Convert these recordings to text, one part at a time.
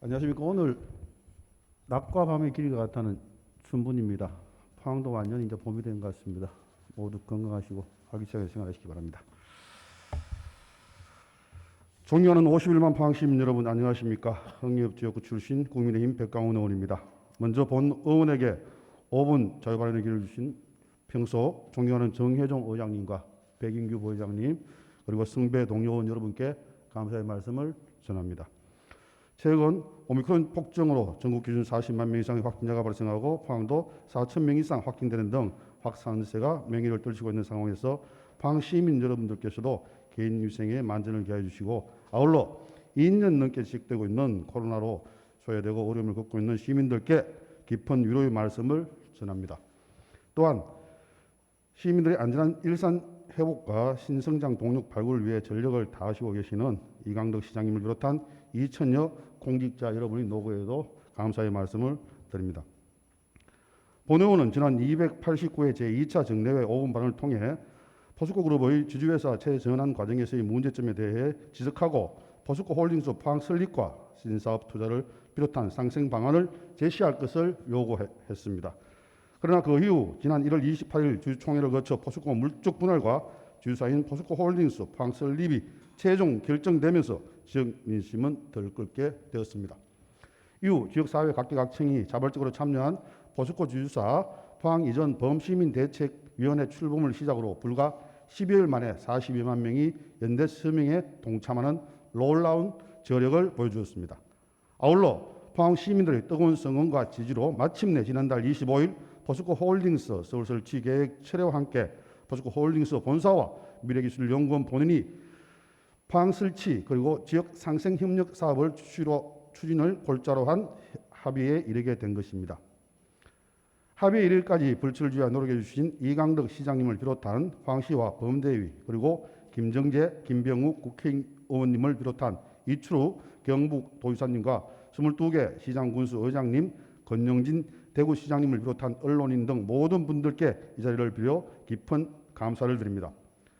안녕하십니까. 오늘 낮과 밤의 길이가 같다는 순분입니다. 포항도 완전히 이제 봄이 된 것 같습니다. 모두 건강하시고 활기차게 생활하시기 바랍니다. 존경하는 51만 포항시민 여러분 안녕하십니까. 흥리업지역구 출신 국민의힘 백강훈 의원입니다. 먼저 본 의원에게 5분 자유발언의 기회를 주신 평소 존경하는 정혜종 의장님과 백인규 부회장님 그리고 승배 동료 의원 여러분께 감사의 말씀을 전합니다. 최근 오미크론 폭증으로 전국 기준 40만 명 이상의 확진자가 발생하고 포항도 4천 명 이상 확진되는 등 확산세가 맹위를 떨치고 있는 상황에서 포항 시민 여러분들께서도 개인 위생에 만전을 기하여 주시고 아울러 2년 넘게 지속되고 있는 코로나로 소외되고 어려움을 겪고 있는 시민들께 깊은 위로의 말씀을 전합니다. 또한 시민들의 안전한 일상 회복과 신성장 동력 발굴을 위해 전력을 다하시고 계시는 이강덕 시장님을 비롯한 2천여 공직자 여러분의 노고에도 감사의 말씀을 드립니다. 본 의원은 지난 289회 제2차 정례회 5분 발언을 통해 포스코 그룹의 주주회사 재전환 과정에서의 문제점에 대해 지적하고 포스코 홀딩스 포항 설립과 신사업 투자를 비롯한 상생 방안을 제시할 것을 요구했습니다. 그러나 그 이후 지난 1월 28일 주주총회를 거쳐 포스코 물적 분할과 주주사인 포스코 홀딩스 포항 설립이 최종 결정되면서 지역 민심은 들끓게 되었습니다. 이후 지역사회 각계각층이 자발적으로 참여한 포스코 주주사 포항 이전 범시민대책위원회 출범을 시작으로 불과 12일 만에 42만 명이 연대 서명에 동참하는 놀라운 저력을 보여주었습니다. 아울러 포항 시민들의 뜨거운 성원과 지지로 마침내 지난달 25일 포스코 홀딩스 서울 설치 계획 철회와 함께 포스코 홀딩스 본사와 미래기술연구원 본인이 포항 설치 그리고 지역 상생 협력 사업을 추진을 골자로 한 합의에 이르게 된 것입니다. 합의에 이르기까지 불철주야 노력해 주신 이강덕 시장님을 비롯한 포항시와 범대위 그리고 김정재, 김병욱 국회의원님을 비롯한 이추루 경북도지사님과 22개 시장군수 의장님, 권영진 대구시장님을 비롯한 언론인 등 모든 분들께 이 자리를 빌어 깊은 감사를 드립니다.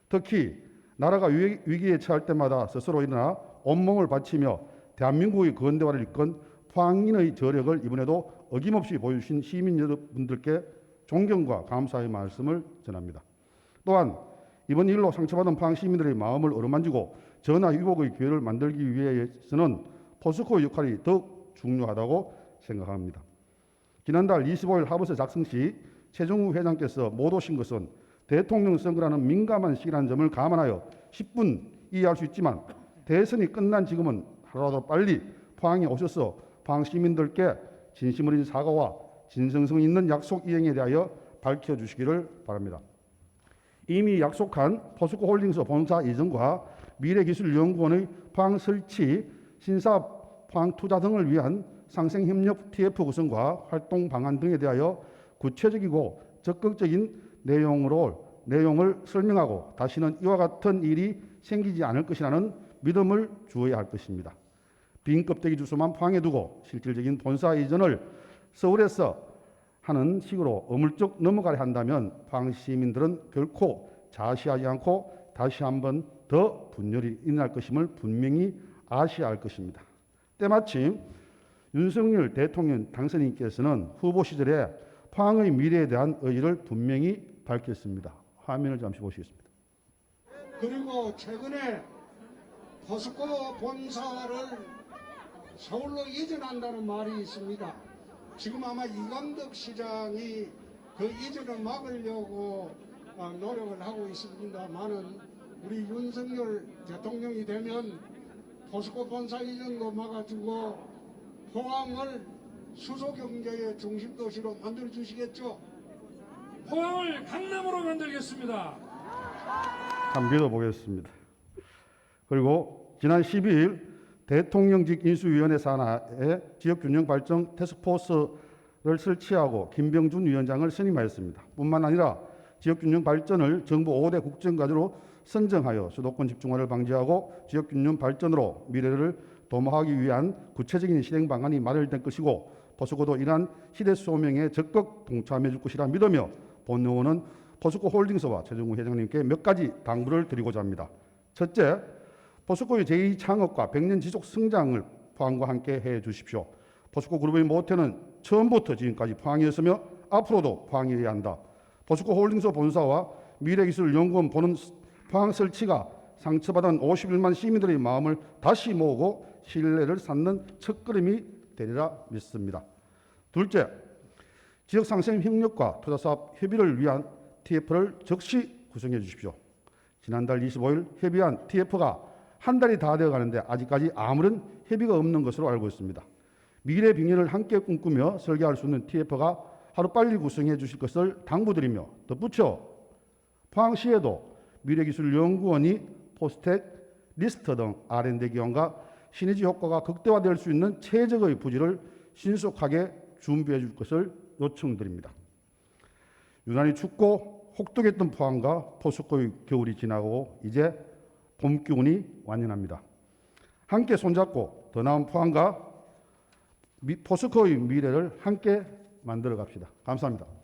특히 나라가 위기에 처할 때마다 스스로 일어나 온몸을 바치며 대한민국의 근대화를 이끈 포항인의 저력을 이번에도 어김없이 보여주신 시민 여러분들께 존경과 감사의 말씀을 전합니다. 또한 이번 일로 상처받은 포항 시민들의 마음을 어루만지고 전화위복의 기회를 만들기 위해서는 포스코의 역할이 더욱 중요하다고 생각합니다. 지난달 25일 하버스 작성 시 최종우 회장께서 못 오신 것은 대통령 선거라는 민감한 시기라는 점을 감안하여 10분 이해할 수 있지만 대선이 끝난 지금은 하루라도 빨리 포항에 오셔서 포항 시민들께 진심 어린 사과와 진정성 있는 약속 이행에 대하여 밝혀주시기를 바랍니다. 이미 약속한 포스코 홀딩스 본사 이전과 미래기술연구원의 포항 설치, 신사업 포항 투자 등을 위한 상생협력 TF 구성과 활동 방안 등에 대하여 구체적이고 적극적인 내용을 설명하고 다시는 이와 같은 일이 생기지 않을 것이라는 믿음을 주어야 할 것입니다. 빈 껍데기 주소만 포항에 두고 실질적인 본사 이전을 서울에서 하는 식으로 어물쩍 넘어가려 한다면 포항 시민들은 결코 자시하지 않고 다시 한번 더 분열이 일어날 것임을 분명히 아셔야 할 것입니다. 때마침 윤석열 대통령 당선인께서는 후보 시절에 포항의 미래에 대한 의지를 분명히 밝혔습니다. 화면을 잠시 보시겠습니다. 그리고 최근에 포스코 본사를 서울로 이전한다는 말이 있습니다. 지금 아마 이강덕 시장이 그 이전을 막으려고 노력을 하고 있습니다만은 우리 윤석열 대통령이 되면 포스코 본사 이전도 막아주고 포항을 수소경제의 중심도시로 만들어주시겠죠? 포항을 강남으로 만들겠습니다. 한번 믿어보겠습니다. 그리고 지난 12일 대통령직 인수위원회 산하에 지역균형 발전 태스크포스를 설치하고 김병준 위원장을 선임하였습니다. 뿐만 아니라 지역균형 발전을 정부 5대 국정과제로 선정하여 수도권 집중화를 방지하고 지역균형 발전으로 미래를 도모하기 위한 구체적인 실행 방안이 마련된 것이고 포스코도 이러한 시대 소명에 적극 동참해 줄 것이라 믿으며 본 의원은 포스코 홀딩스와 최정우 회장님께 몇 가지 당부를 드리고자 합니다. 첫째, 포스코의 제2창업과 100년 지속 성장을 포항과 함께 해 주십시오. 포스코 그룹의 모태는 처음부터 지금까지 포항이었으며 앞으로도 포항이어야 한다. 포스코 홀딩스 본사와 미래기술연구원 보는 포항 설치가 상처받은 51만 시민들의 마음을 다시 모으고 신뢰를 쌓는 첫걸음이 되리라 믿습니다. 둘째, 지역 상생 협력과 투자사업 협의를 위한 TF를 즉시 구성해 주십시오. 지난달 25일 협의한 TF가 한 달이 다 되어 가는데 아직까지 아무런 협의가 없는 것으로 알고 있습니다. 미래 빙의를 함께 꿈꾸며 설계할 수 있는 TF가 하루빨리 구성해 주실 것을 당부드리며 덧붙여 포항시에도 미래기술연구원이 포스텍, 리스트 등 R&D 기관과 시너지 효과가 극대화될 수 있는 최적의 부지를 신속하게 준비해 줄 것을 요청드립니다. 유난히 춥고 혹독했던 포항과 포스코의 겨울이 지나고 이제 봄 기운이 완연합니다. 함께 손잡고 더 나은 포항과 포스코의 미래를 함께 만들어 갑시다. 감사합니다.